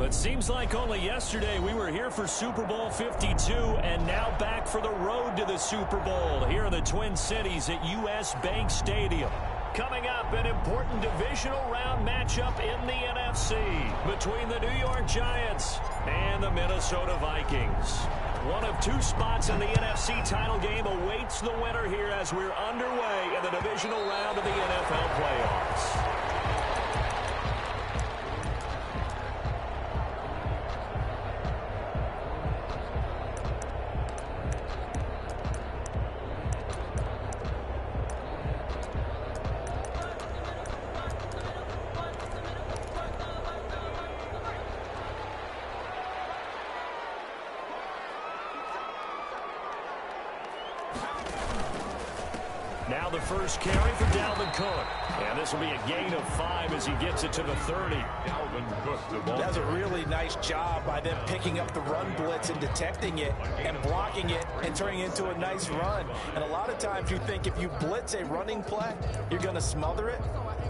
But seems like only yesterday we were here for Super Bowl 52 and now back for the road to the Super Bowl here in the Twin Cities at US Bank Stadium. Coming up, an important divisional round matchup in the NFC between the New York Giants and the Minnesota Vikings. One of two spots in the NFC title game awaits the winner here as we're underway in the divisional round of the NFL playoffs. Now the first carry for Dalvin Cook. And this will be a gain of 5 as he gets it to the 30. Dalvin Cook, the ball. That's a really nice job by them picking up the run blitz and detecting it and blocking it and turning it into a nice run. And a lot of times you think if you blitz a running play, you're going to smother it.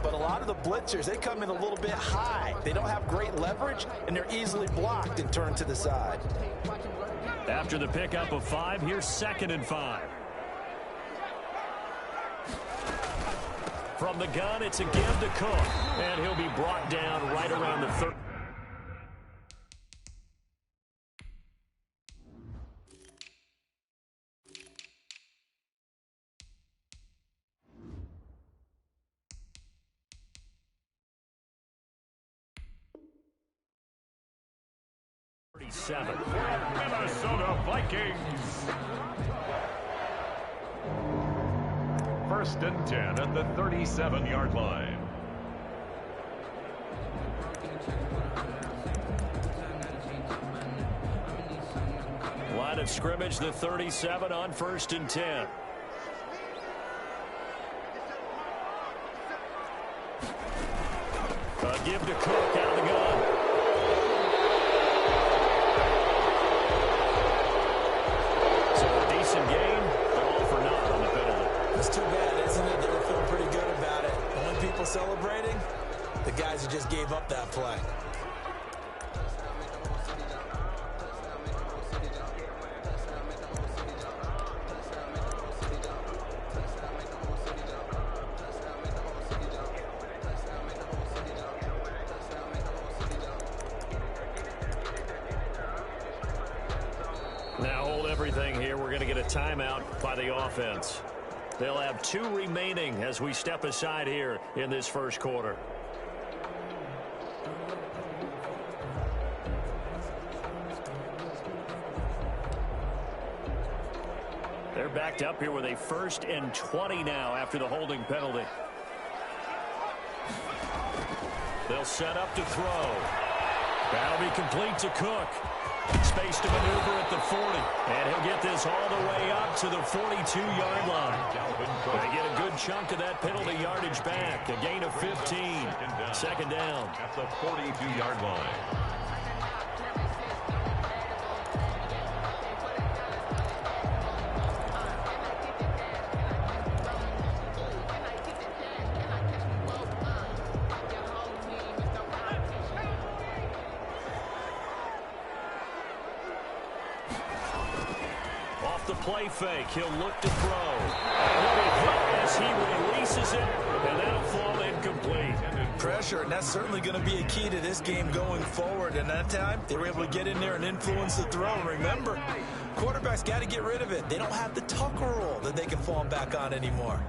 But a lot of the blitzers, they come in a little bit high. They don't have great leverage, and they're easily blocked and turned to the side. After the pickup of 5, here's 2nd and 5. From the gun, it's a give to Cook. And he'll be brought down right around the 30. Minnesota Vikings. 1st and 10 at the 37-yard line. Line of scrimmage, the 37 on 1st and 10. A give to Cook out of the gun. So a decent game, but all for naught on the penalty. It's too bad, isn't it? They were feeling pretty good about it. And when people celebrating, the guys who just gave up that play. Now hold everything here. We're going to get a timeout by the offense. They'll have 2 remaining as we step aside here in this first quarter. They're backed up here with a 1st and 20 now after the holding penalty. They'll set up to throw. That'll be complete to Cook. Space to maneuver at the 40. And he'll get this all the way up to the 42-yard line. They get a good chunk of that penalty yardage back. A gain of 15. 2nd down. At the 42-yard line. Play fake. He'll look to throw. And he'll be hit as he releases it, and that'll fall incomplete. Pressure, and that's certainly going to be a key to this game going forward. And that time, they were able to get in there and influence the throw. And remember, quarterbacks got to get rid of it. They don't have the Tucker rule that they can fall back on anymore.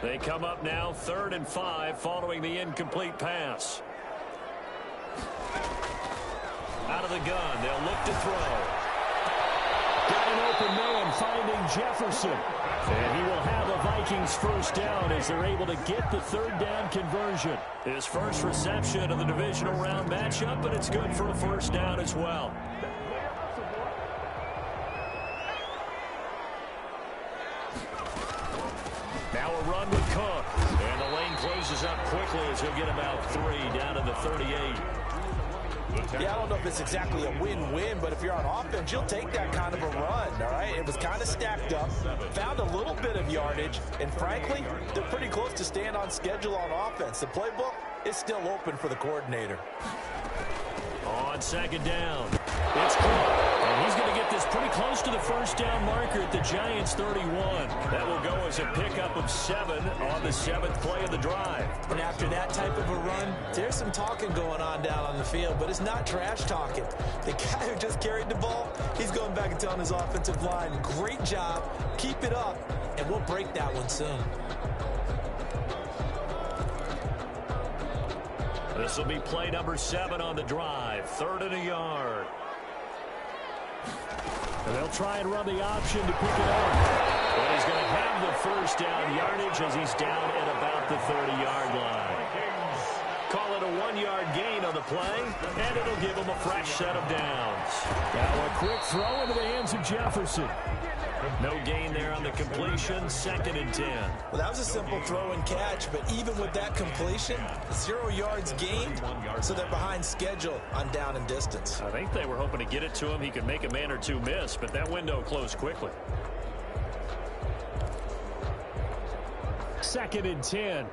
They come up now 3rd and 5 following the incomplete pass. Out of the gun, they'll look to throw. Got an open man finding Jefferson. And he will have a Vikings 1st down as they're able to get the 3rd down conversion. His first reception of the divisional round matchup, but it's good for a 1st down as well. Now a run with Cook. And the lane closes up quickly as he'll get about 3 down to the 38. Yeah, I don't know if it's exactly a win-win, but if you're on offense, you'll take that kind of a run, all right? It was kind of stacked up, found a little bit of yardage, and frankly, they're pretty close to staying on schedule on offense. The playbook is still open for the coordinator. On second down, it's Cook, and he's going to get this pretty close to the first down marker at the Giants' 31. That will go as a pickup of 7 on the 7th play of the drive. And after that type of a run, there's some talking going on down on the field, but it's not trash talking. The guy who just carried the ball, he's going back and telling his offensive line, great job, keep it up, and we'll break that one soon. This will be play number 7 on the drive. 3rd and a yard. And they'll try and run the option to pick it up. But he's going to have the first down yardage as he's down at about the 30-yard line. Call it a 1-yard gain on the play, and it'll give him a fresh set of downs. Now a quick throw into the hands of Jefferson. No gain there on the completion, 2nd and 10. Well, that was a simple throw and catch, but even with that completion, 0 yards gained, so they're behind schedule on down and distance. I think they were hoping to get it to him. He could make a man or two miss, but that window closed quickly. 2nd and 10.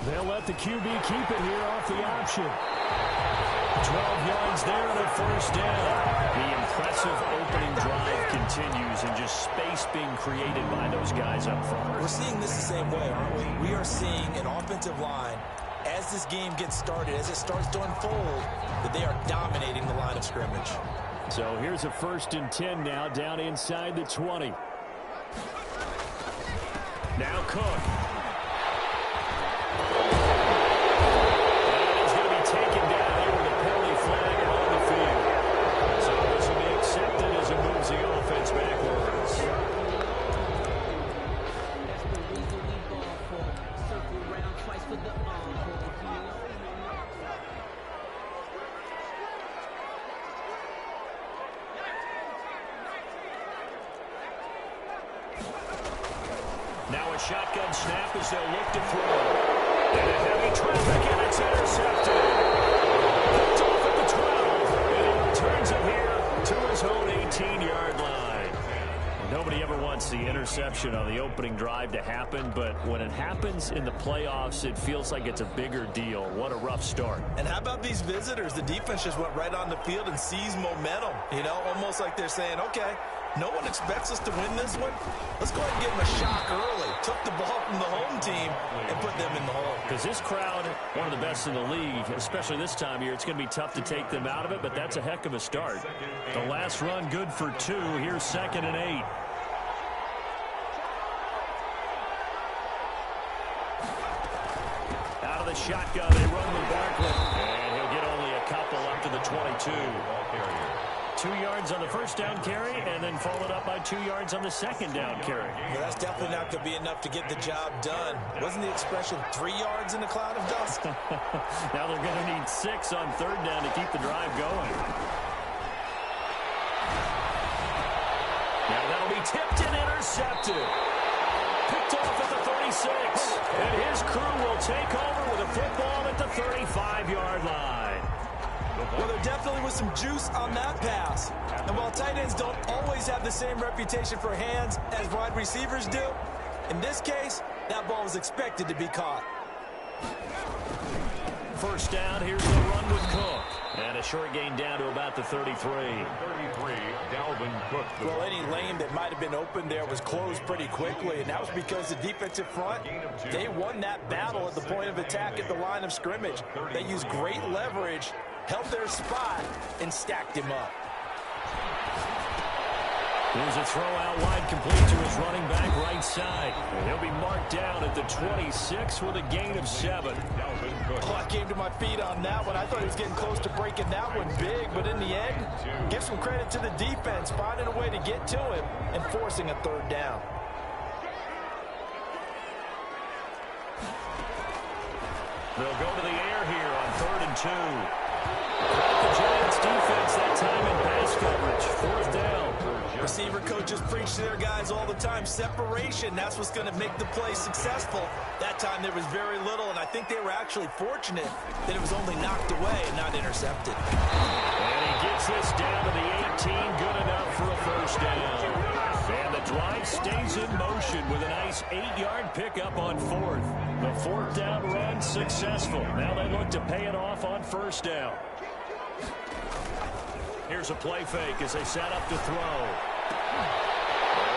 They'll let the QB keep it here off the option. 12 yards there and a first down. The impressive opening drive continues and just space being created by those guys up front. We're seeing this the same way, aren't we? We are seeing an offensive line, as this game gets started, as it starts to unfold, that they are dominating the line of scrimmage. So here's a 1st and 10 now, down inside the 20. Now Cook. Now a shotgun snap as they'll look to throw. And a heavy traffic, and it's intercepted. Picked off at the 12. And he returns it here to his own 18-yard line. Nobody ever wants the interception on the opening drive to happen, but when it happens in the playoffs, it feels like it's a bigger deal. What a rough start. And how about these visitors? The defense just went right on the field and seized momentum. You know, almost like they're saying, okay, no one expects us to win this one. Let's go ahead and give them a shock early. Took the ball from the home team and put them in the hole. Because this crowd, one of the best in the league, especially this time of year, it's going to be tough to take them out of it, but that's a heck of a start. The last run good for 2. Here's 2nd and 8. Out of the shotgun, they run with Barkley. And he'll get only a couple up to the 22. 2 yards on the first down carry, and then followed up by 2 yards on the second down carry. Well, that's definitely not going to be enough to get the job done. Wasn't the expression 3 yards in a cloud of dust? Now they're going to need 6 on 3rd down to keep the drive going. Now that'll be tipped and intercepted. Picked off at the 36. And his crew will take over with a football at the 35-yard line. Well, there definitely was some juice on that pass. And while tight ends don't always have the same reputation for hands as wide receivers do, in this case, that ball was expected to be caught. First down, here's the run with Cook. And a short gain down to about the 33. 33, Dalvin Cook. Well, any lane that might have been open there was closed pretty quickly, and that was because the defensive front, they won that battle at the point of attack at the line of scrimmage. They used great leverage, held their spot, and stacked him up. Here's a throw out wide, complete to his running back right side. And he'll be marked down at the 26 with a gain of 7. Oh, I came to my feet on that one. I thought he was getting close to breaking that one big, but in the end, give some credit to the defense, finding a way to get to him and forcing a 3rd down. They'll go to the air here on 3rd and 2. The Giants defense that time in pass coverage. 4th down. Receiver coaches preach to their guys all the time. Separation, that's what's going to make the play successful. That time there was very little, and I think they were actually fortunate that it was only knocked away and not intercepted. And he gets this down to the 18, good enough for a first down. And the drive stays in motion with a nice 8-yard pickup on fourth. The fourth down run successful. Now they look to pay it off on first down. Here's a play fake as they set up to throw.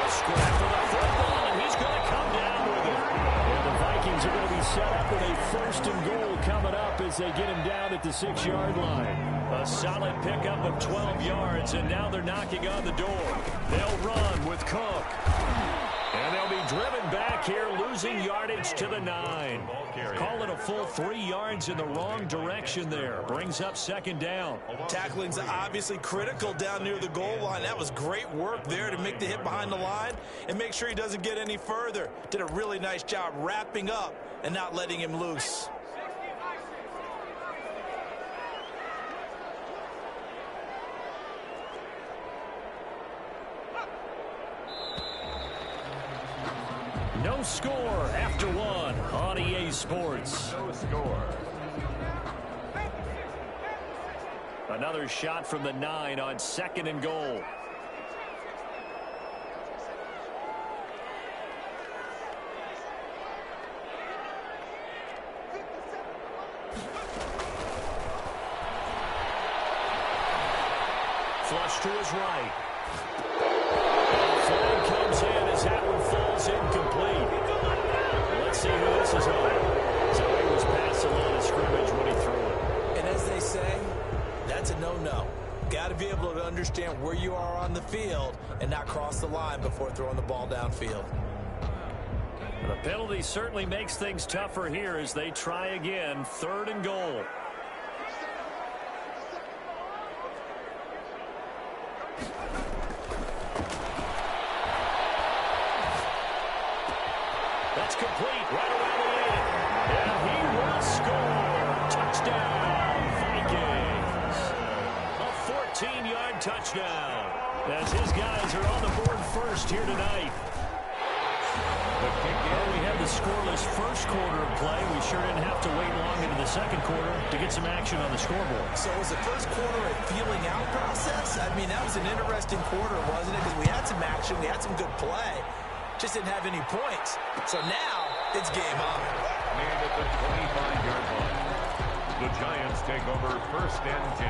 Scrap for the football, and he's going to come down with it. And the Vikings are going to be set up with a first and goal coming up as they get him down at the 6-yard line. A solid pickup of 12 yards, and now they're knocking on the door. They'll run with Cook. And they'll be driven back here, losing yardage to the 9. Call it a full 3 yards in the wrong direction there. Brings up second down. Tackling's obviously critical down near the goal line. That was great work there to make the hit behind the line and make sure he doesn't get any further. Did a really nice job wrapping up and not letting him loose. No score after one on EA Sports. No score. Another shot from the 9 on second and goal. Flush to his right. Flag comes in as that one falls incomplete. Let's see who this is on. So he was past the line of scrimmage when he threw it. And as they say, that's a no-no. Got to be able to understand where you are on the field and not cross the line before throwing the ball downfield. The penalty certainly makes things tougher here as they try again. Third and goal. That's complete right around the 8. And he will score. Touchdown, Vikings. A 14-yard touchdown as his guys are on the board first here tonight. Well, we had the scoreless first quarter of play. We sure didn't have to wait long into the second quarter to get some action on the scoreboard. So was the first quarter a feeling out process? I mean, that was an interesting quarter, wasn't it? Because we had some action, we had some good play. Just didn't have any points. So now it's game on. Made at the 25-yard line. The Giants take over first and 10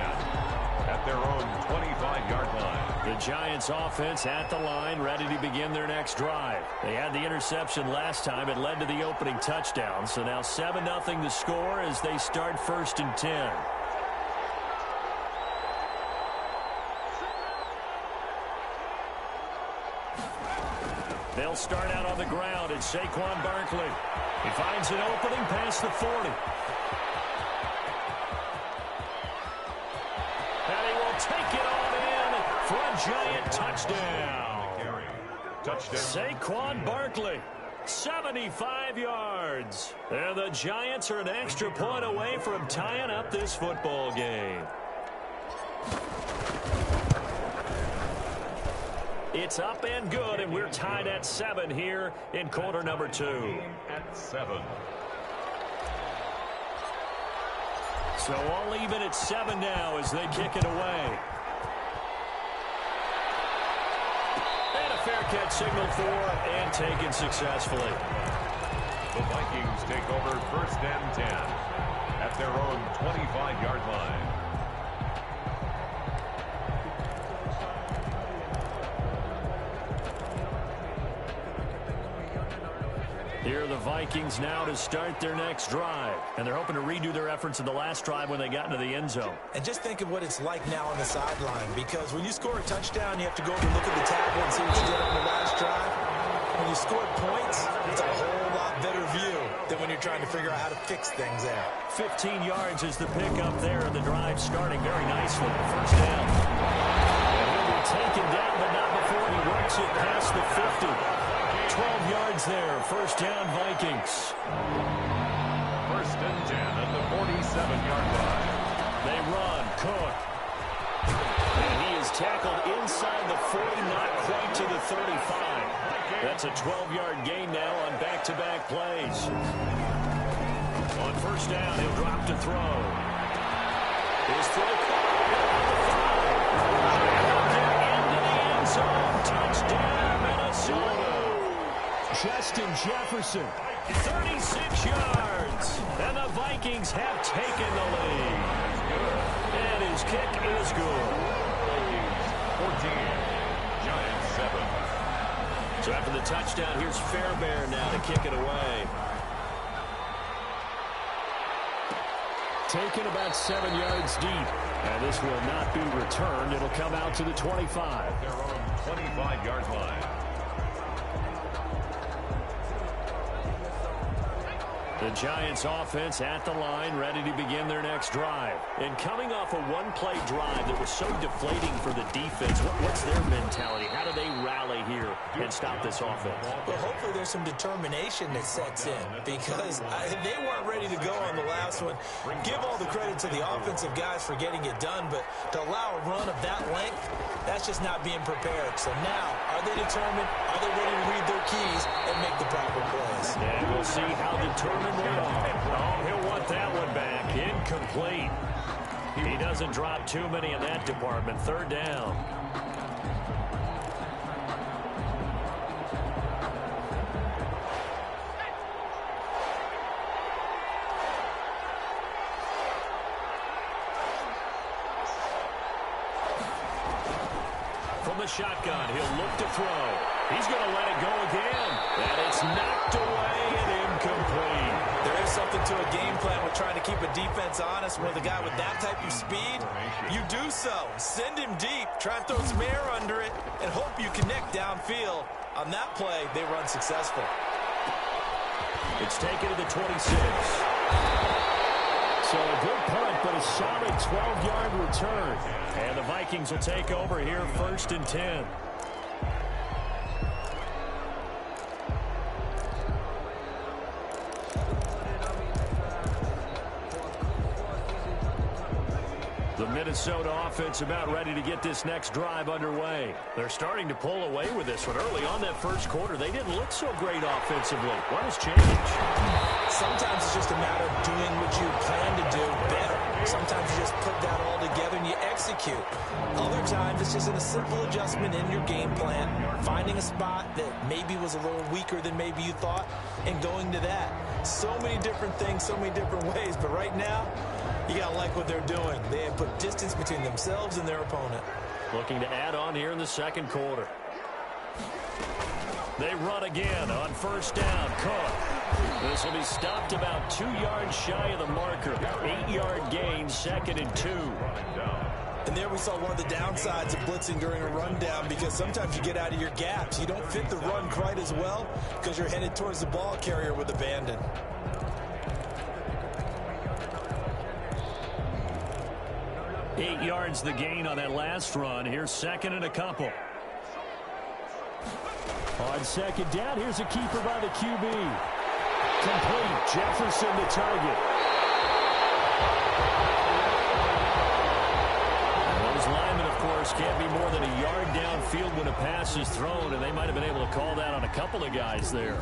at their own 25-yard line. The Giants offense at the line, ready to begin their next drive. They had the interception last time. It led to the opening touchdown. So now 7-0 to score as they start first and 10. They'll start out on the ground. It's Saquon Barkley. He finds an opening past the 40. And he will take it on in for a Giant touchdown. Saquon Barkley, 75 yards. And the Giants are an extra point away from tying up this football game. It's up and good, and we're tied at 7 here in quarter number 2. At 7. So all even at 7 now as they kick it away. And a fair catch signaled for and taken successfully. The Vikings take over first and 10 at their own 25-yard line. Here are the Vikings now to start their next drive. And they're hoping to redo their efforts in the last drive when they got into the end zone. And just think of what it's like now on the sideline, because when you score a touchdown, you have to go over and look at the tackle and see what you did on the last drive. When you score points, it's a whole lot better view than when you're trying to figure out how to fix things there. 15 yards is the pickup there, and the drive starting very nicely. First down. And he'll be taken down, but not before he works it past the 50. 12 yards there. First down, Vikings. First and 10 at the 47-yard line. They run. Cook. And he is is tackled inside the 40, not quite to the 35. That's a 12-yard gain now on back-to-back plays. On first down, he'll drop to throw. His throw into the end zone. Touchdown, Minnesota. Justin Jefferson, 36 yards. And the Vikings have taken the lead. And his kick is good. Vikings 14, Giants 7. So after the touchdown, here's Fairbairn now to kick it away. Taken about 7 yards deep. And this will not be returned. It'll come out to the 25. Their own 25-yard line. The Giants offense at the line, ready to begin their next drive. And coming off a one-play drive that was so deflating for the defense, what's their mentality? How do they rally here and stop this offense? Well, hopefully there's some determination that sets in because they weren't ready to go on the last one. Give all the credit to the offensive guys for getting it done, but to allow a run of that length, that's just not being prepared. So now, are they determined? Are they ready to read their keys and make the proper plays? And we'll see how determined they are. Oh, he'll want that one back. Incomplete. He doesn't drop too many in that department. Third down. From the shotgun, he'll look to throw. He's going to let it go again. And it's knocked away and incomplete. There is something to a game plan with trying to keep a defense honest. With a guy with that type of speed, you do so. Send him deep. Try and throw some air under it and hope you connect downfield. On that play, they run successful. It's taken to the 26. So a good punt, but a solid 12-yard return. And the Vikings will take over here, 1st and 10. The Minnesota offense about ready to get this next drive underway. They're starting to pull away with this one. Early on that first quarter, they didn't look so great offensively. What has changed? Sometimes it's just a matter of doing what you plan to do better. Sometimes you just put that all together and you execute. Other times it's just a simple adjustment in your game plan, finding a spot that maybe was a little weaker than maybe you thought, and going to that. So many different things, so many different ways, but right now, you got to like what they're doing. They have put distance between themselves and their opponent. Looking to add on here in the second quarter. They run again on first down. Cook. This will be stopped about 2 yards shy of the marker. 8-yard gain, 2nd and 2. And there we saw one of the downsides of blitzing during a rundown because sometimes you get out of your gaps. You don't fit the run quite as well because you're headed towards the ball carrier with abandon. Eight yards the gain on that last run. Here's 2nd and a couple. On 2nd down, here's a keeper by the QB. Complete. Jefferson the target. And those linemen, of course, can't be more than a yard downfield when a pass is thrown, and they might have been able to call that on a couple of guys there.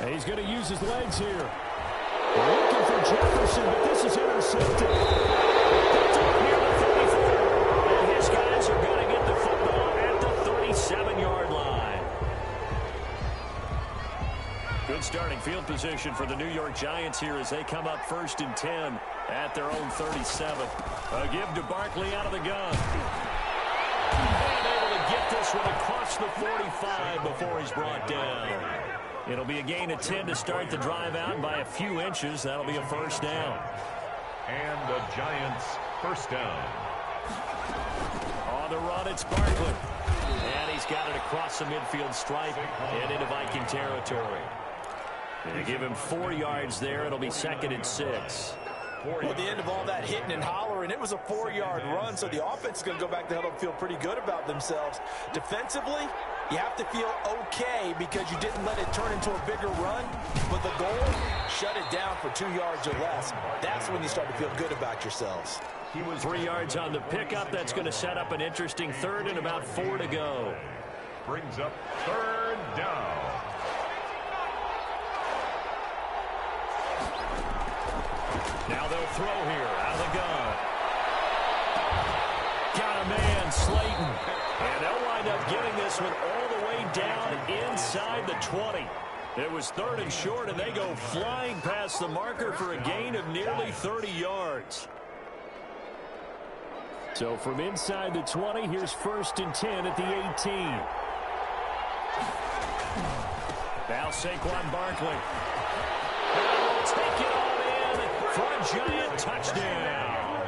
He's going to use his legs here. Looking for Jefferson, but this is intercepted. Near the 34. And his guys are going to get the football at the 37-yard line. Good starting field position for the New York Giants here as they come up 1st and 10 at their own 37. A give to Barkley out of the gun. And able to get this one across the 45 before he's brought down. It'll be a gain of 10 to start the drive out by a few inches. That'll be a first down. And the Giants first down. On the run, it's Barkley. And he's got it across the midfield stripe and into Viking territory. They give him 4 yards there. It'll be 2nd and 6. Well, at the end of all that hitting and hollering, it was a 4-yard run, so the offense is going to go back to huddle and feel pretty good about themselves. Defensively, you have to feel okay because you didn't let it turn into a bigger run, but the goal, shut it down for 2 yards or less. That's when you start to feel good about yourselves. He was 3 yards on the pickup. That's going to set up an interesting third and about 4 to go. Brings up third down. Now they'll throw here out of the gun. Got a man, Slayton. And they'll wind up getting this one all the way down inside the 20. It was third and short, and they go flying past the marker for a gain of nearly 30 yards. So from inside the 20, here's 1st and 10 at the 18. Now Saquon Barkley. Take it all in for a giant touchdown.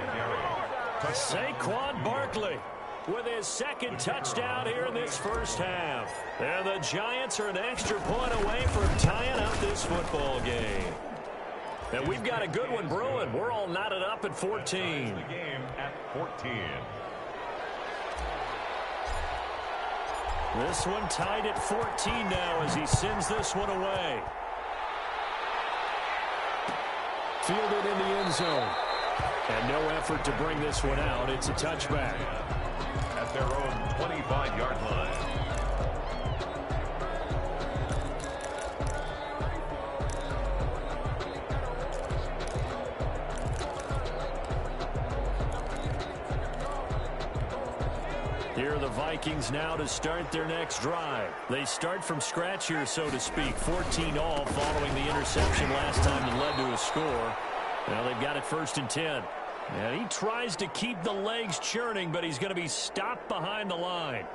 Saquon Barkley with his 2nd touchdown here in this first half. And the Giants are an extra point away from tying up this football game. And we've got a good one brewing. We're all knotted up at 14. The game at 14. This one tied at 14 now as he sends this one away. Fielded in the end zone. And no effort to bring this one out. It's a touchback. At their own 25-yard line. Here are the Vikings now to start their next drive. They start from scratch here, so to speak. 14-all following the interception last time that led to a score. Now they've got it 1st and 10. And he tries to keep the legs churning, but he's going to be stopped behind the line.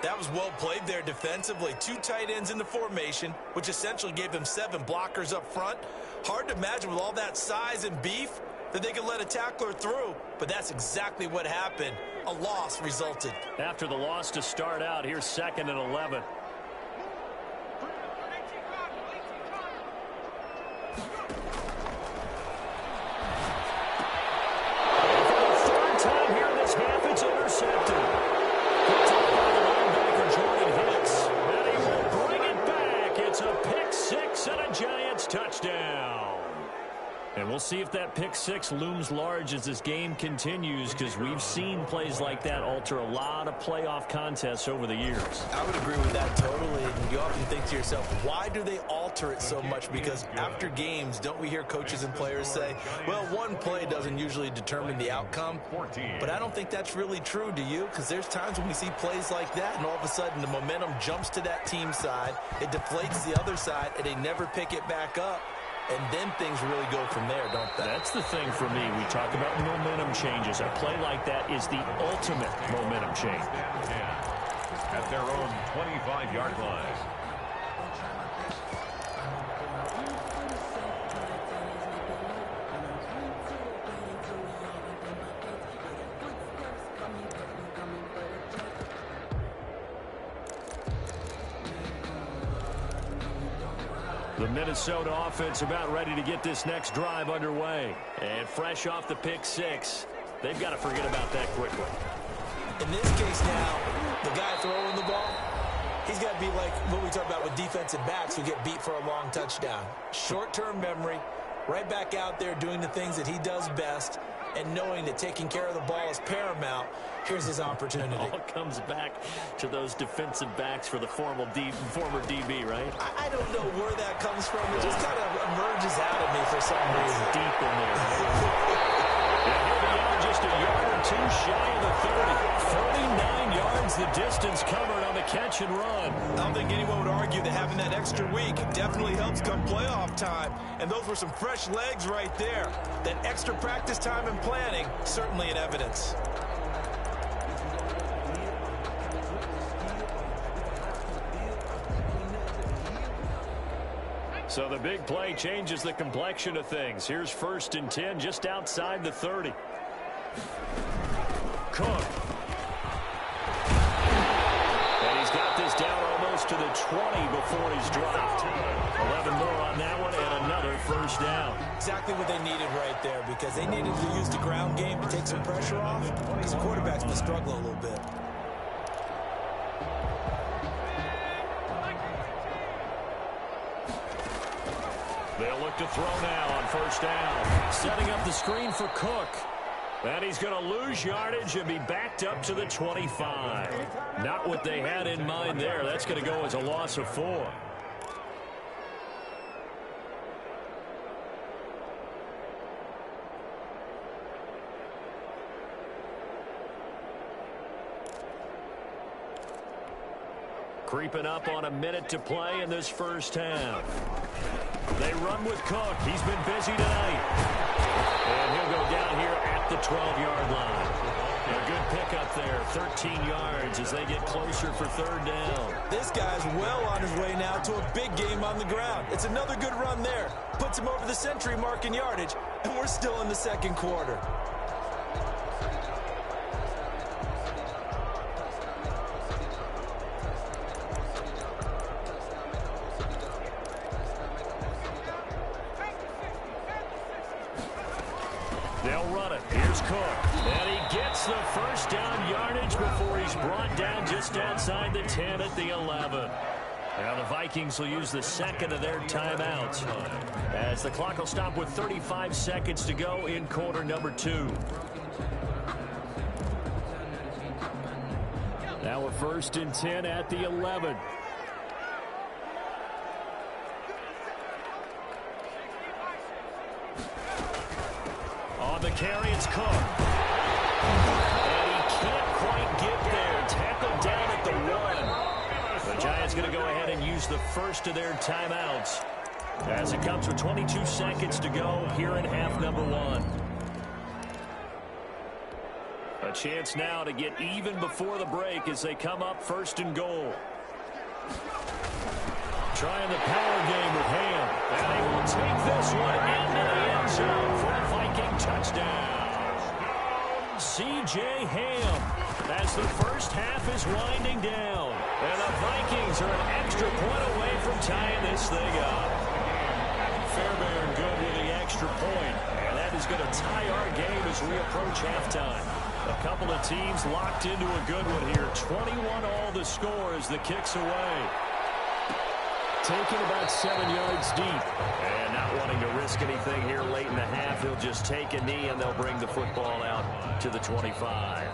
That was well played there defensively. 2 tight ends in the formation, which essentially gave them 7 blockers up front. Hard to imagine with all that size and beef that they could let a tackler through, but that's exactly what happened. A loss resulted. After the loss to start out, here's 2nd and 11. It's intercepted. Picked up by the linebacker, Jordan Hicks. And he will bring it back. It's a pick 6 and a Giants touchdown. And we'll see if that pick 6 looms large as this game continues, because we've seen plays like that alter a lot of playoff contests over the years. I would agree with that totally. And you often think to yourself, why do they alter it so much? Because after games, don't we hear coaches and players say, well, one play doesn't usually determine the outcome. But I don't think that's really true, do you? Because there's times when we see plays like that, and all of a sudden the momentum jumps to that team side. It deflates the other side, and they never pick it back up. And then things really go from there, don't they? That's the thing for me. We talk about momentum changes. A play like that is the ultimate momentum change. At their own 25-yard line. The Minnesota offense about ready to get this next drive underway. And fresh off the pick 6, they've got to forget about that quickly. In this case now, the guy throwing the ball, he's got to be like what we talk about with defensive backs who get beat for a long touchdown. Short-term memory, right back out there doing the things that he does best, and knowing that taking care of the ball is paramount. Here's his opportunity. It all comes back to those defensive backs for the former DB, right? I don't know where that comes from. It just kind of emerges out of me for some reason. It's deep in there. And here they are, just a yard or two shy of the 30. 49 yards the distance covered on the catch and run. I don't think anyone would argue that having that extra week definitely helps come playoff time. And those were some fresh legs right there. That extra practice time and planning, certainly in evidence. So the big play changes the complexion of things. Here's 1st and 10 just outside the 30. Cook. And he's got this down almost to the 20 before he's dropped. 11 more on that one and another first down. Exactly what they needed right there, because they needed to use the ground game to take some pressure off, because the quarterback's been struggling a little bit. They'll look to throw now on first down. Setting up the screen for Cook. And he's going to lose yardage and be backed up to the 25. Not what they had in mind there. That's going to go as a loss of 4. Creeping up on a minute to play in this first half. They run with Cook. He's been busy tonight. And he'll go down here at the 12-yard line. A good pickup there, 13 yards as they get closer for third down. This guy's well on his way now to a big game on the ground. It's another good run there. Puts him over the century mark in yardage, and we're still in the second quarter. They'll run it. Here's Cook. And he gets the first down yardage before he's brought down just outside the 10 at the 11. Now the Vikings will use the second of their timeouts as the clock will stop with 35 seconds to go in quarter number 2. Now a 1st and 10 at the 11. On the carry, it's Cook. And he can't quite get there. Tackled down at the 1. The Giants going to go ahead and use the first of their timeouts as it comes with 22 seconds to go here in half number 1. A chance now to get even before the break as they come up 1st and goal. Trying the power game with Ham. And they will take this one into the end zone for a Viking touchdown. C.J. Ham as the first half is winding down. And the Vikings are an extra point away from tying this thing up. Fairbairn good with the extra point. And that is going to tie our game as we approach halftime. A couple of teams locked into a good one here. 21 all the score as the kick's away. Taken about 7 yards deep. And not wanting to risk anything here late in the half, he'll just take a knee and they'll bring the football out to the 25.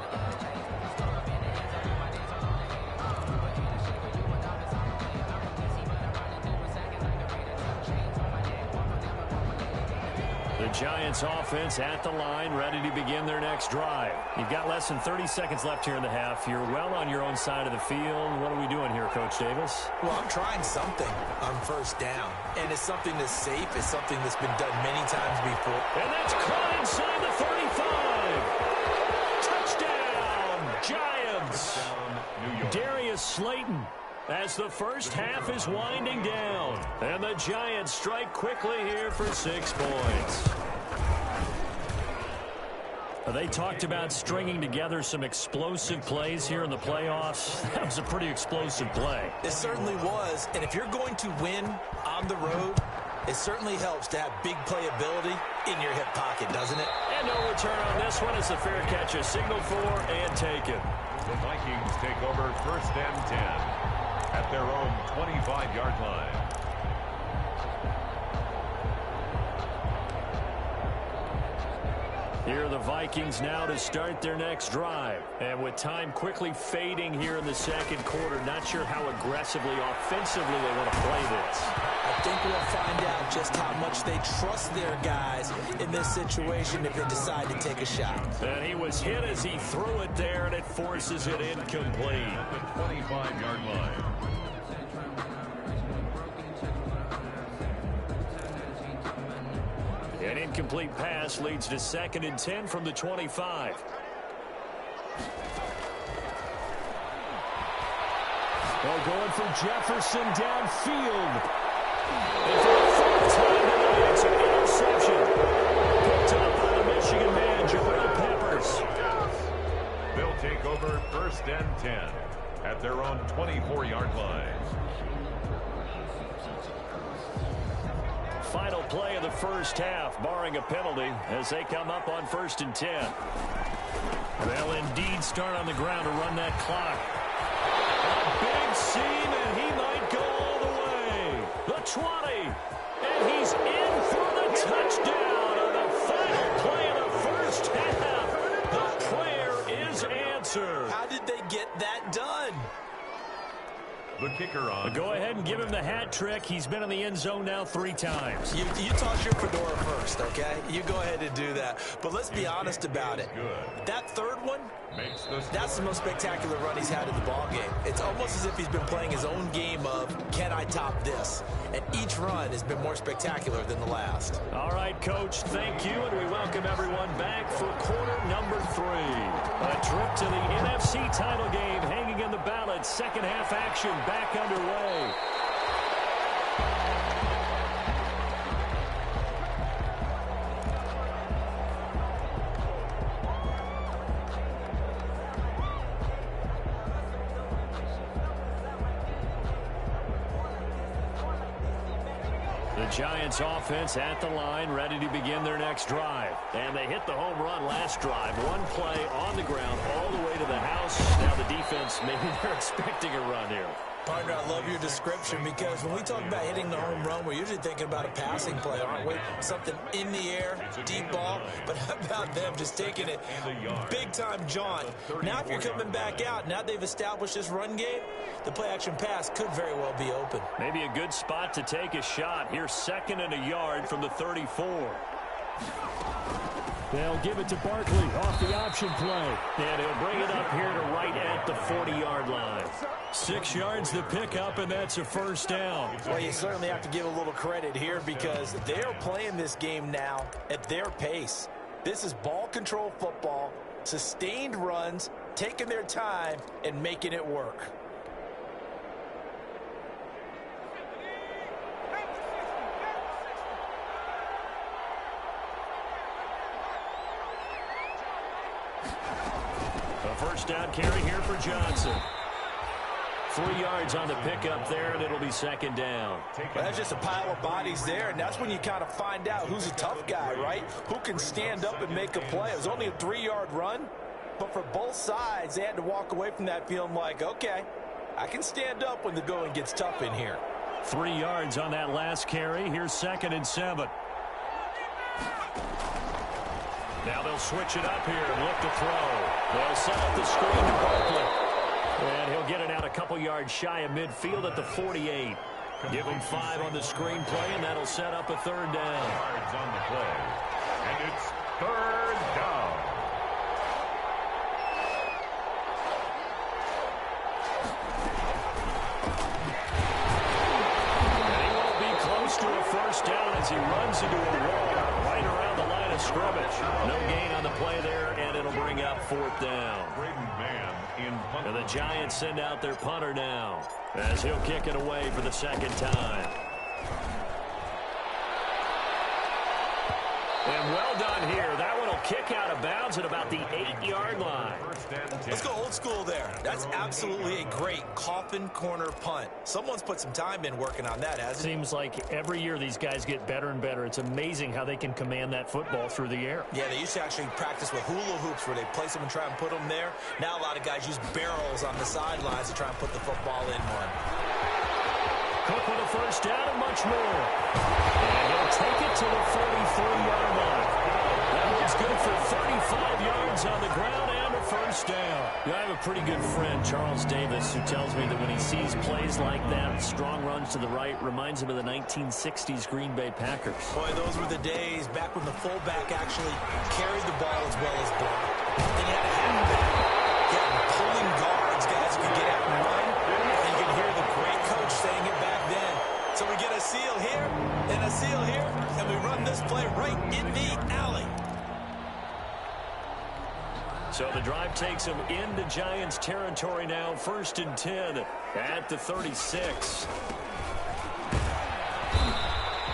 The Giants offense at the line, ready to begin their next drive. You've got less than 30 seconds left here in the half. You're well on your own side of the field. What are we doing here, Coach Davis? Well, I'm trying something on first down. And it's something that's safe. It's something that's been done many times before. And that's caught inside the 35. Touchdown, Giants. Darius Slayton. As the first half is winding down. And the Giants strike quickly here for 6 points. They talked about stringing together some explosive plays here in the playoffs. That was a pretty explosive play. It certainly was. And if you're going to win on the road, it certainly helps to have big playability in your hip pocket, doesn't it? And no return on this one. It's a fair catch, a signal for and taken. The Vikings take over 1st and 10 at their own 25-yard line. Here are the Vikings now to start their next drive. And with time quickly fading here in the second quarter, not sure how aggressively, offensively they want to play this. I think we'll find out just how much they trust their guys in this situation if they decide to take a shot. And he was hit as he threw it there, and it forces it incomplete. The 25-yard line. An incomplete pass leads to 2nd and 10 from the 25. They're going for Jefferson downfield. And for the 4th time tonight, it's an interception. Picked up by the Michigan man, Jabril Peppers. They'll take over 1st and 10 at their own 24-yard line. Final play of the first half, barring a penalty, as they come up on 1st and 10. They'll indeed start on the ground to run that clock. A big seam, and he might go all the way. The 20, and he's in for the touchdown on the final play of the first half. The prayer is answered. How did they get that done? The kicker on. Go ahead and give him the hat trick. He's been in the end zone now 3 times. You toss your fedora first, okay? You go ahead and do that. But let's be honest about it. That third one, that's the most spectacular run he's had in the ballgame. It's almost as if he's been playing his own game of, can I top this? And each run has been more spectacular than the last. All right, Coach, thank you, and we welcome everyone back for quarter number 3. A trip to the NFC title game hanging in the balance. Second half action back underway. The Giants offense at the line, ready to begin their next drive. And they hit the home run last drive. One play on the ground all the way to the house. Now the defense, maybe they're expecting a run here. Partner, I love your description because when we talk about hitting the home run, we're usually thinking about a passing play, aren't we? Something in the air, deep ball. But how about them just taking it big-time jaunt? Now if you're coming back out, now they've established this run game, the play-action pass could very well be open. Maybe a good spot to take a shot. Here's 2nd and a yard from the 34. They'll give it to Barkley off the option play. And he'll bring it up here to right at the 40-yard line. 6 yards the pickup, and that's a first down. Well, you certainly have to give a little credit here because they're playing this game now at their pace. This is ball control football, sustained runs, taking their time, and making it work. A first down carry here for Johnson. 3 yards on the pickup there, and it'll be 2nd down. Well, that's just a pile of bodies there, and that's when you kind of find out who's a tough guy, right? Who can stand up and make a play. It was only a 3-yard run, but for both sides, they had to walk away from that feeling like, okay, I can stand up when the going gets tough in here. 3 yards on that last carry. Here's 2nd and 7. Now they'll switch it up here and look to throw. They'll set up the screen to Barkley. And he'll get it out a couple yards shy of midfield at the 48. Give him 5 on the screen play, and that'll set up a 3rd down. Yards on the play. And it's 3rd down. And he won't be close to a first down as he runs into a wall right around the line of scrimmage. No gain on the play there, and it'll bring up 4th down. And the Giants send out their punter now as he'll kick it away for the 2nd time. And well done here. That one will kick out of bounds at about the 8-yard line. Let's go old school there. That's absolutely a great coffin corner punt. Someone's put some time in working on that, hasn't it? Seems like every year these guys get better and better. It's amazing how they can command that football through the air. Yeah, they used to actually practice with hula hoops where they place them and try and put them there. Now a lot of guys use barrels on the sidelines to try and put the football in one. Cook with a first down and much more. And he'll take it to the 43-yard line. That one's good for 35 yards on the ground and a first down. Yeah, I have a pretty good friend, Charles Davis, who tells me that when he sees plays like that, strong runs to the right, reminds him of the 1960s Green Bay Packers. Boy, those were the days back when the fullback actually carried the ball as well as blocked. Then you had a halfback getting pulling guards, guys who could get out and run. And you could hear the great coach saying it back then. So we get a seal here and a seal here, and we run this play right in the alley. So the drive takes him into Giants territory now. 1st and 10 at the 36.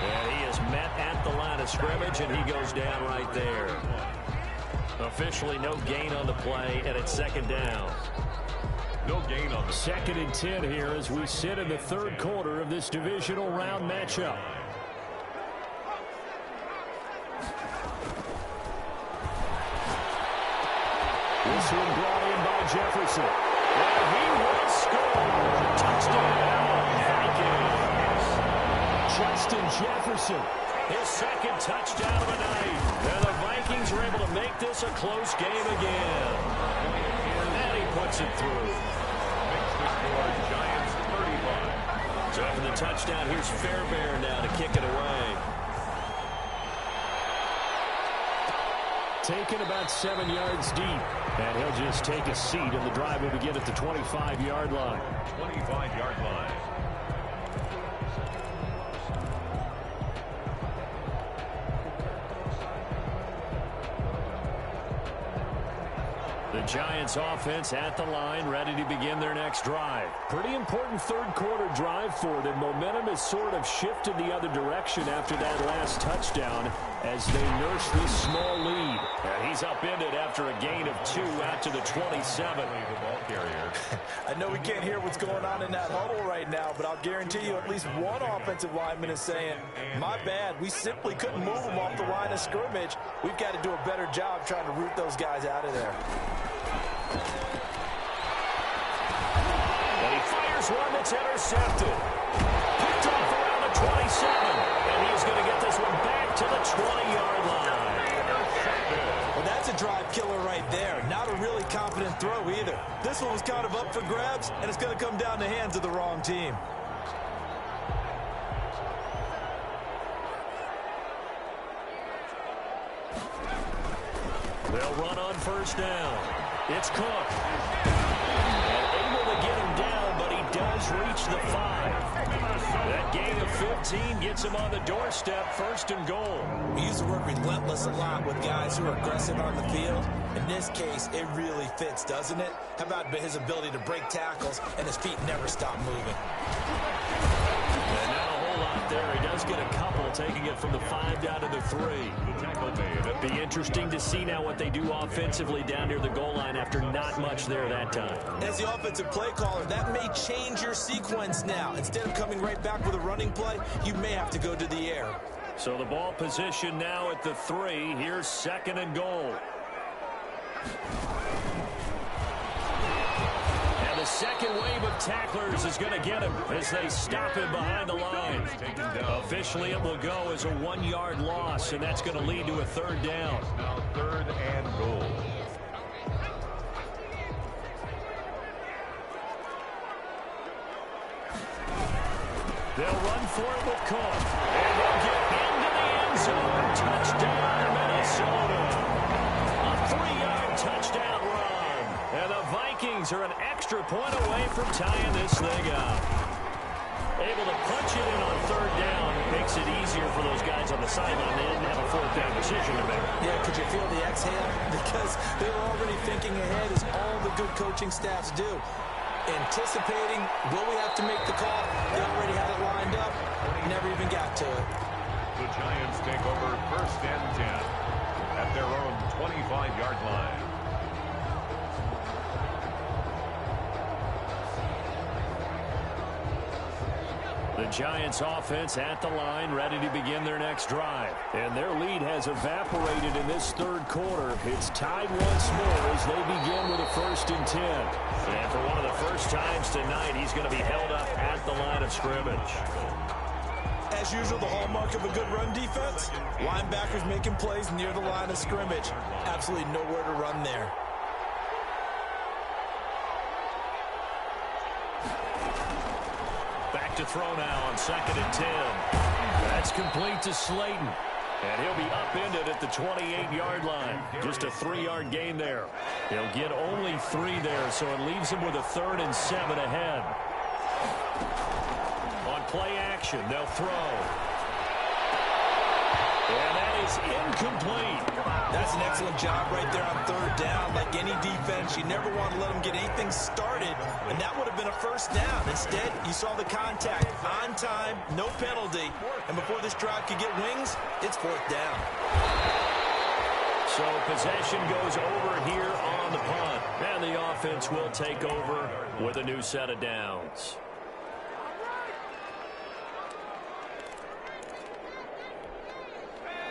And he is met at the line of scrimmage, and he goes down right there. Officially no gain on the play, and it's 2nd down. No gain on the 2nd and 10 here as we sit in the 3rd quarter of this divisional round matchup. This one brought in by Jefferson. And he will score. Touchdown, Vikings. Justin Jefferson, his 2nd touchdown of the night. And the Vikings are able to make this a close game again. And he puts it through. makes the score Giants 35. So after the touchdown, here's Fairbairn now to kick it away. Taken about 7 yards deep. And he'll just take a seat, and the drive will begin at the 25-yard line. 25-yard line. The Giants offense at the line, ready to begin their next drive. Pretty important 3rd quarter drive for them. Momentum has sort of shifted the other direction after that last touchdown as they nurse this small lead. And he's upended after a gain of 2 out to the 27. The ball carrier. I know we can't hear what's going on in that huddle right now, but I'll guarantee you at least one offensive lineman is saying, my bad, we simply couldn't move them off the line of scrimmage. We've got to do a better job trying to root those guys out of there. And he fires one that's intercepted. Picked off around the 27. And he's going to get this one back to the 20-yard line. Well, that's a drive killer right there. Not a really confident throw either. This one was kind of up for grabs, and it's going to come down the hands of the wrong team. They'll run on 1st down. It's Cook. And able to get him down, but he does reach the 5. That gain of 15 gets him on the doorstep, 1st and goal. We use the word relentless a lot with guys who are aggressive on the field. In this case, it really fits, doesn't it? How about his ability to break tackles and his feet never stop moving? And not a whole lot there. He does get a couple, taking it from the 5 down to the 3. The tackle made. It'll be interesting to see now what they do offensively down near the goal line after not much there that time. As the offensive play caller, that may change your sequence now. Instead of coming right back with a running play, you may have to go to the air. So the ball position now at the 3. Here's 2nd and goal. And the second wave of tacklers is going to get him as they stop him behind the line. Officially, it will go as a 1-yard loss, and that's going to lead to a 3rd down. Now 3rd and goal. They'll run for it with Cook. And they'll get into the end zone. Touchdown, Minnesota. A 3-yard touchdown run. And the Vikings are an extra point away from tying this thing up. Able to punch it in on 3rd down. Makes it easier for those guys on the sideline. They didn't have a 4th down decision to make. Yeah, could you feel the exhale? Because they were already thinking ahead, as all the good coaching staffs do. Anticipating, will we have to make the call? They already had it lined up. Never even got to it. The Giants take over 1st and 10 at their own 25-yard line. The Giants offense at the line, ready to begin their next drive. And their lead has evaporated in this 3rd quarter. It's tied once more as they begin with a 1st and 10. And for one of the first times tonight, he's going to be held up at the line of scrimmage. As usual, the hallmark of a good run defense, linebackers making plays near the line of scrimmage. Absolutely nowhere to run there. Back to throw now on 2nd and 10. That's complete to Slayton. And he'll be upended at the 28-yard line. Just a 3-yard gain there. He'll get only 3 there, so it leaves him with a 3rd and 7 ahead. On play action, they'll throw. And that is incomplete. That's an excellent job right there on 3rd down. Like any defense, you never want to let them get anything started, and that would have been a 1st down. Instead, you saw the contact on time, no penalty, and before this drive could get wings, it's 4th down. So possession goes over here on the punt. And the offense will take over with a new set of downs.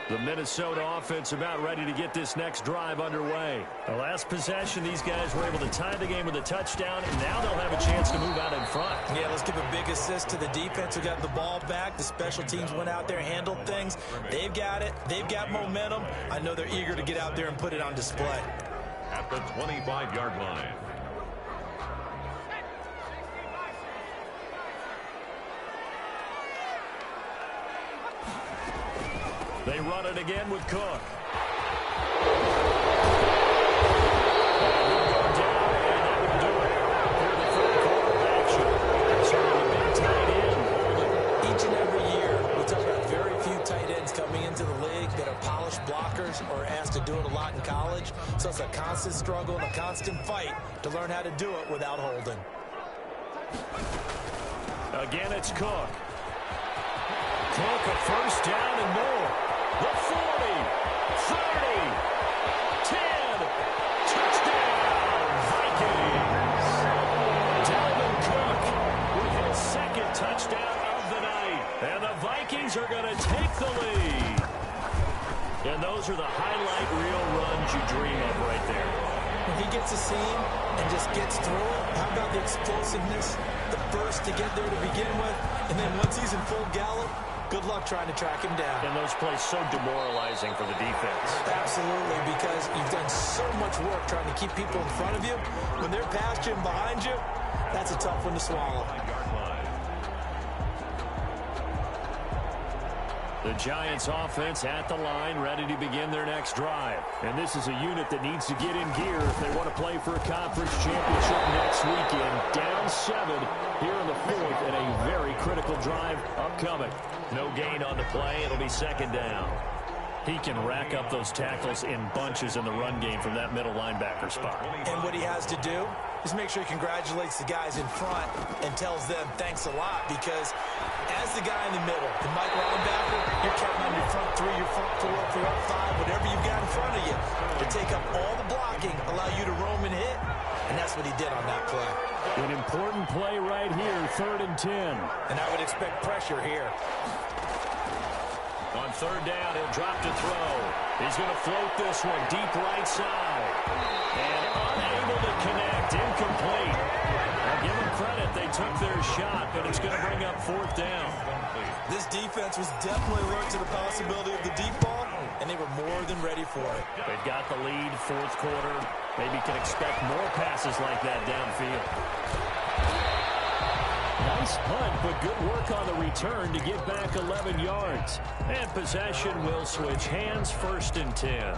The Minnesota offense about ready to get this next drive underway. The last possession, these guys were able to tie the game with a touchdown, and now they'll have a chance to move out in front. Yeah, let's give a big assist to the defense who got the ball back. The special teams went out there, handled things. They've got it. They've got momentum. I know they're eager to get out there and put it on display. At the 25-yard line. They run it again with Cook. Each and every year, we talk about very few tight ends coming into the league that are polished blockers or asked to do it a lot in college. So it's a constant struggle and a constant fight to learn how to do it without holding. Again, it's Cook. Cook, a first down and more. The 40, 30, 10, touchdown, Vikings. Dalvin Cook with his second touchdown of the night. And the Vikings are going to take the lead. And those are the highlight reel runs you dream of right there. When he gets a seam and just gets through it, how about the explosiveness, the burst to get there to begin with, and then once he's in full gallop, good luck trying to track him down. And those plays so demoralizing for the defense. Absolutely, because you've done so much work trying to keep people in front of you. When they're past you and behind you, that's a tough one to swallow. The Giants offense at the line, ready to begin their next drive. And this is a unit that needs to get in gear if they want to play for a conference championship next weekend. Down 7 here in the 4th, and a very critical drive upcoming. No gain on the play. It'll be second down. He can rack up those tackles in bunches in the run game from that middle linebacker spot. And what he has to do is make sure he congratulates the guys in front and tells them thanks a lot, because as the guy in the middle, the Mike linebacker, you're counting on your front 3, your front 4, your front 5, whatever you've got in front of you to take up all the blocking, allow you to roam and hit, and that's what he did on that play. An important play right here, 3rd and 10. And I would expect pressure here. On 3rd down, he'll drop to throw. He's going to float this one deep right side. And unable to connect, incomplete. I'll give them credit, they took their shot, but it's going to bring up 4th down. This defense was definitely alert to the possibility of the deep ball, and they were more than ready for it. They've got the lead, 4th quarter. Maybe can expect more passes like that downfield. Nice punt, but good work on the return to get back 11 yards. And possession will switch hands, 1st and 10.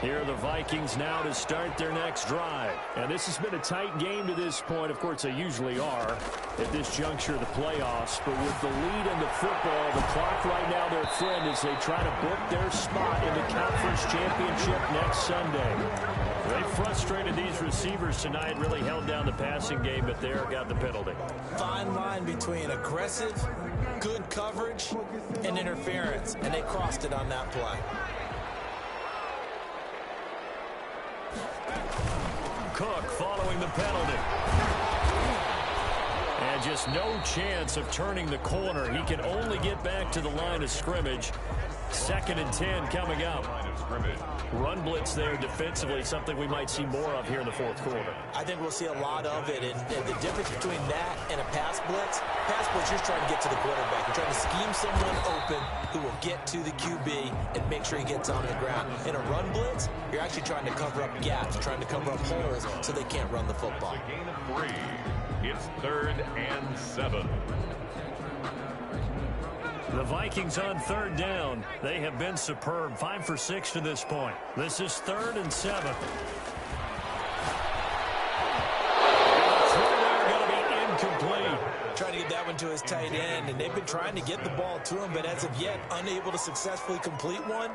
Here are the Vikings now to start their next drive. And this has been a tight game to this point. Of course, they usually are at this juncture of the playoffs. But with the lead in the football, the clock right now their friend as they try to book their spot in the conference championship next Sunday. They frustrated these receivers tonight, really held down the passing game, but there got the penalty. Fine line between aggressive, good coverage, and interference. And they crossed it on that play. Cook following the penalty. And just no chance of turning the corner. He can only get back to the line of scrimmage. 2nd and 10 coming up. Run blitz there defensively, something we might see more of here in the 4th quarter. I think we'll see a lot of it. And the difference between that and a pass blitz, you're trying to get to the quarterback. You're trying to scheme someone open who will get to the QB and make sure he gets on the ground. In a run blitz, you're actually trying to cover up gaps, trying to cover up holes so they can't run the football. A gain of 3. It's 3rd and 7. The Vikings on 3rd down. They have been superb. 5 for 6 to this point. This is 3rd and 7. Going to be incomplete. Trying to get that one to his tight end, and they've been trying to get the ball to him, but as of yet, unable to successfully complete one.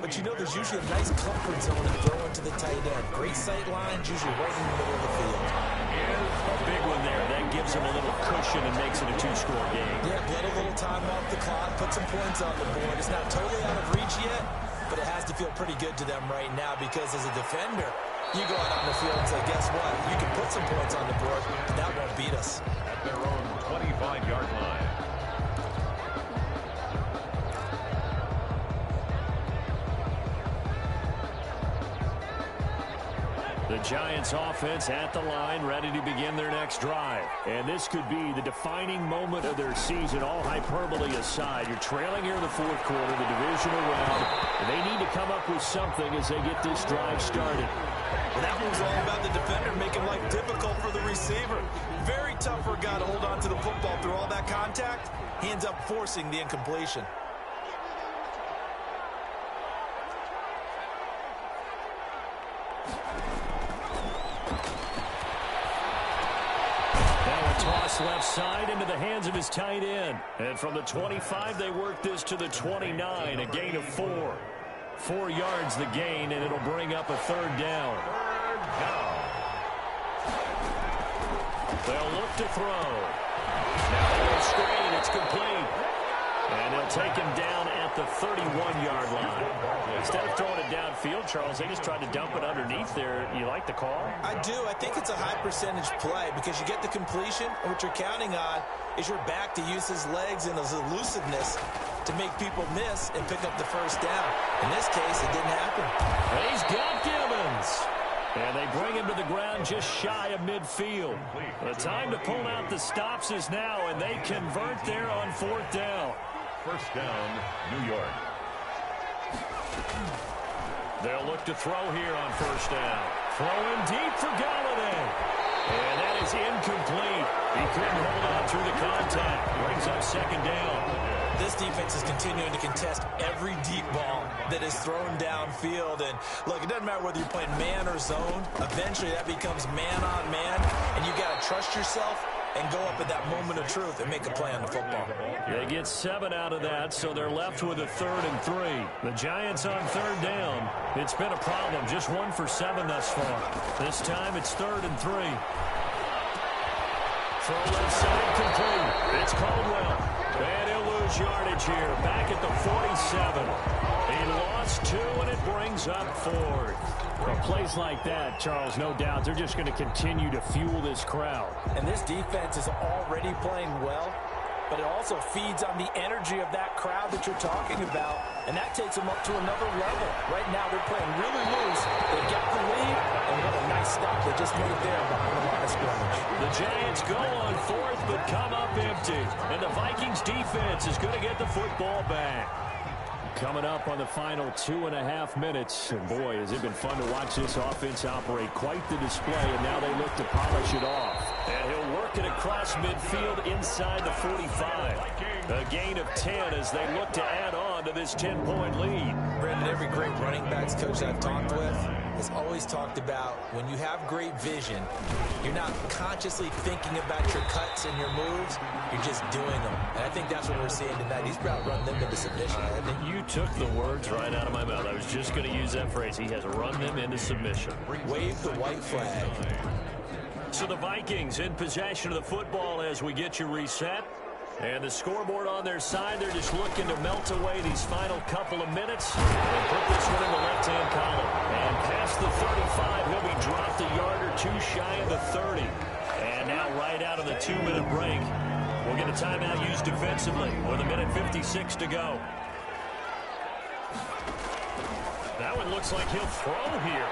But you know there's usually a nice comfort zone in throwing to the tight end. Great sight lines, usually right in the middle of the field. A big one there. That gives them a little cushion and makes it a two-score game. Yeah, get a little time off the clock, put some points on the board. It's not totally out of reach yet, but it has to feel pretty good to them right now because as a defender, you go out on the field and say, guess what? You can put some points on the board, and that won't beat us. At their own 25-yard line. The Giants offense at the line, ready to begin their next drive. And this could be the defining moment of their season, all hyperbole aside. You're trailing here in the fourth quarter, the divisional round, and they need to come up with something as they get this drive started. Well, that was all about the defender making life difficult for the receiver. Very tough for a guy to hold on to the football through all that contact. He ends up forcing the incompletion. Toss left side into the hands of his tight end. And from the 25, they work this to the 29, a gain of 4. 4 yards the gain, and it'll bring up a third down. They'll look to throw. Now they'll screen. It's complete. And they'll take him down at the 31-yard line. Instead of throwing it downfield, Charles, they just tried to dump it underneath there. You like the call? I do. I think it's a high-percentage play because you get the completion, and what you're counting on is your back to use his legs and his elusiveness to make people miss and pick up the first down. In this case, it didn't happen. And he's got Gibbons. And they bring him to the ground just shy of midfield. The time to pull out the stops is now, and they convert there on fourth down. First down, New York. They'll look to throw here on first down. Throwing deep for Galladay. And that is incomplete. He couldn't hold on through the contact. Brings up second down. This defense is continuing to contest every deep ball that is thrown downfield. And, look, it doesn't matter whether you're playing man or zone. Eventually, that becomes man on man. And you got to trust yourself and go up at that moment of truth and make a play on the football. They get 7 out of that, so they're left with a 3rd and 3. The Giants on third down. It's been a problem. Just 1 for 7 thus far. This time it's 3rd and 3. Throw left side complete. It's Caldwell. And he'll lose yardage here. Back at the 47. He lost 2, and it brings up 4th. Well, plays like that, Charles, no doubt, they're just going to continue to fuel this crowd. And this defense is already playing well, but it also feeds on the energy of that crowd that you're talking about, and that takes them up to another level. Right now, they're playing really loose. They got the lead, and what a nice stop they just made there behind the line of scrimmage. The Giants go on 4th, but come up empty, and the Vikings defense is going to get the football back. Coming up on the final 2.5 minutes. And boy, has it been fun to watch this offense operate. Quite the display, and now they look to polish it off. And he'll work it across midfield inside the 45. A gain of 10 as they look to add on to this 10-point lead. Brandon, every great running backs coach I've talked with has always talked about when you have great vision, you're not consciously thinking about your cuts and your moves, you're just doing them. And I think that's what we're seeing tonight. He's about run them into submission. You took the words right out of my mouth. I was just going to use that phrase. He has run them into submission. Wave the white flag. So the Vikings in possession of the football as we get you reset. And the scoreboard on their side, they're just looking to melt away these final couple of minutes and put this one in the left-hand column. And past the 35, he'll be dropped a yard or 2 shy of the 30. And now right out of the 2-minute break, we'll get a timeout used defensively with 1:56 to go. That one looks like he'll throw here.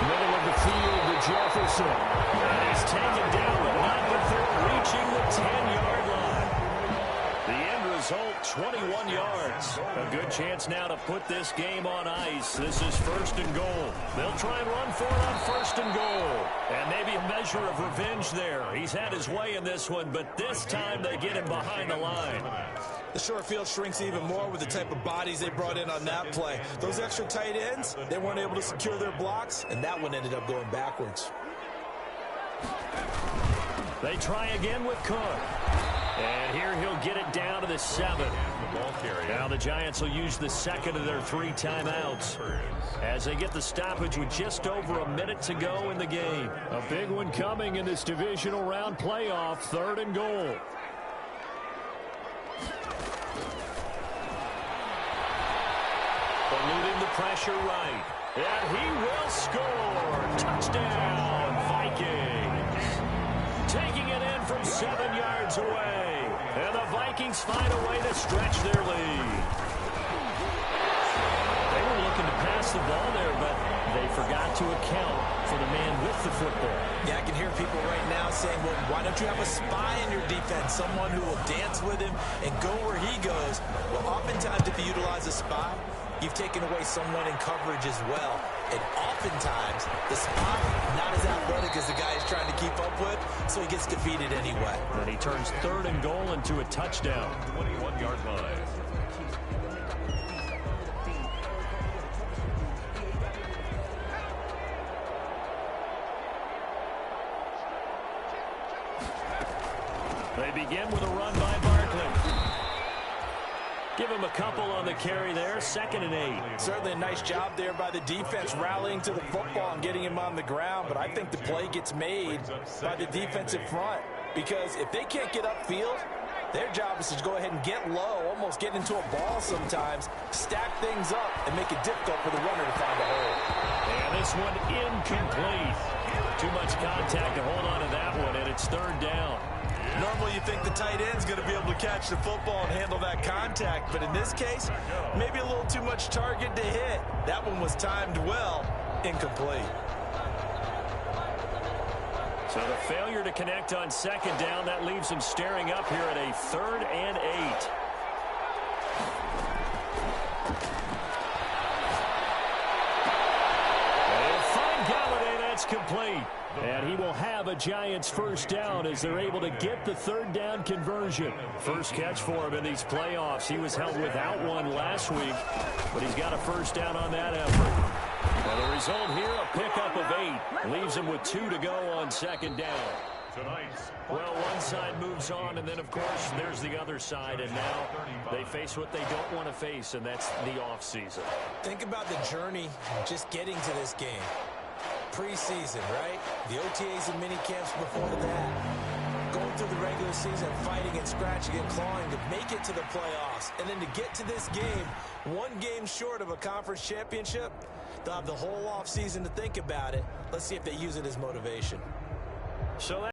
Middle of the field to Jefferson. And he's taken down, but not before reaching the 10-yard line. The end result, 21 yards. A good chance now to put this game on ice. This is 1st and goal. They'll try and run for it on 1st and goal. And maybe a measure of revenge there. He's had his way in this one, but this time they get him behind the line. The short field shrinks even more with the type of bodies they brought in on that play. Those extra tight ends, they weren't able to secure their blocks, and that one ended up going backwards. They try again with Cook. And here he'll get it down to the 7. Now the Giants will use the second of their 3 timeouts as they get the stoppage with just over a minute to go in the game. A big one coming in this divisional round playoff, 3rd and goal. Eluding the pressure right. And he will score. Touchdown, Vikings. Taking it in from 7 yards away. And the Vikings find a way to stretch their lead. They were looking to pass the ball there, but they forgot to account for the man with the football. Yeah, I can hear people right now saying, well, why don't you have a spy in your defense, someone who will dance with him and go where he goes? Well, oftentimes if you utilize a spy, you've taken away someone in coverage as well. And oftentimes, the spy not as athletic as the guy he's trying to keep up with, so he gets defeated anyway. And he turns 3rd and goal into a touchdown. 21-yard line. They begin with a run by Barkley. Give him a couple on the carry there, 2nd and 8. Certainly a nice job there by the defense rallying to the football and getting him on the ground, but I think the play gets made by the defensive front because if they can't get upfield, their job is to go ahead and get low, almost get into a ball sometimes, stack things up, and make it difficult for the runner to find a hole. And this one incomplete. Too much contact to hold on to that one, and it's 3rd down. Normally you think the tight end's going to be able to catch the football and handle that contact, but in this case, maybe a little too much target to hit. That one was timed well, incomplete. So the failure to connect on 2nd down, that leaves him staring up here at a 3rd and 8. They'll find Galladay, that's complete. And he will have a Giants 1st down as they're able to get the 3rd down conversion. First catch for him in these playoffs. He was held without one last week, but he's got a 1st down on that effort. Well, the result here, a pickup of 8. Leaves him with 2 to go on 2nd down. Well, one side moves on, and then, of course, there's the other side, and now they face what they don't want to face, and that's the offseason. Think about the journey just getting to this game. Preseason, right? The OTAs and mini camps before that. Going through the regular season, fighting and scratching and clawing to make it to the playoffs. And then to get to this game, 1 game short of a conference championship, they'll have the whole offseason to think about it. Let's see if they use it as motivation. So